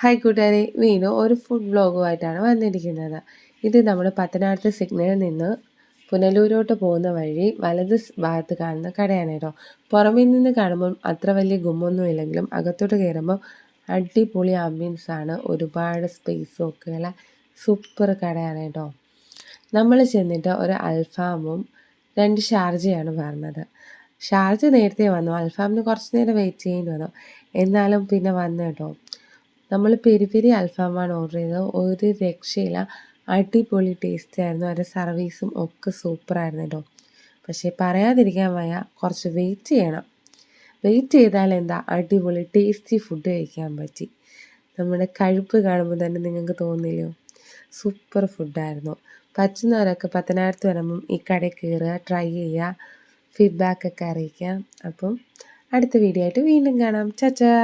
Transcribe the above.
Hi കൂട്ടുകാരെ, വീണ്ടും ഒരു ഫുഡ് വ്ളോഗുമായിട്ടാണ് വന്നിരിക്കുന്നത്. ഇത് നമ്മൾ പത്തനാപുരത്ത് സിഗ്നലിൽ നിന്ന് പുനലൂരോട്ട് പോകുന്ന വഴി വലത് ഭാഗത്ത് കാണുന്ന കടയാണ് കേട്ടോ. പുറമേ നിന്ന് കാണുമ്പോൾ അത്ര വലിയ ഗുമ്മൊന്നും ഇല്ലെങ്കിലും അകത്തോട്ട് കയറുമ്പോൾ അടിപൊളി ആംബിയൻസാണ്. ഒരുപാട് സ്പേസും ഒക്കെയുള്ള സൂപ്പർ കടയാണ് കേട്ടോ. നമ്മൾ ചെന്നിട്ട് ഒരു അൽഫാമും 2 ഷാർജയാണ് പറഞ്ഞത്. ഷാർജ നേരത്തെ വന്നു, അൽഫാമിന് കുറച്ച് നേരം വെയിറ്റ് ചെയ്യേണ്ടി വന്നു. എന്നാലും പിന്നെ വന്നു കേട്ടോ. നമ്മൾ പെരി പെരി അൽഫാമാണ് ഓർഡർ ചെയ്തത്. ഒരു രക്ഷയില്ല, അടിപൊളി ടേസ്റ്റ് ആയിരുന്നു. അവരുടെ സർവീസും ഒക്കെ സൂപ്പറായിരുന്നു കേട്ടോ. പക്ഷേ പറയാതിരിക്കാൻ വയ്യ, കുറച്ച് വെയിറ്റ് ചെയ്യണം. വെയിറ്റ് ചെയ്താൽ എന്താ, അടിപൊളി ടേസ്റ്റി ഫുഡ് കഴിക്കാൻ പറ്റി. നമ്മുടെ കഴിപ്പ് കാണുമ്പോൾ തന്നെ നിങ്ങൾക്ക് തോന്നില്ലയോ? സൂപ്പർ ഫുഡായിരുന്നു. പറ്റുന്നവരൊക്കെ പത്തനാപുരത്ത് വരുമ്പം ഈ കടയിൽ കയറുക, ട്രൈ ചെയ്യുക, ഫീഡ്ബാക്കൊക്കെ അറിയിക്കാം. അപ്പം അടുത്ത വീഡിയോ ആയിട്ട് വീണ്ടും കാണാം. ചാച്ചാ.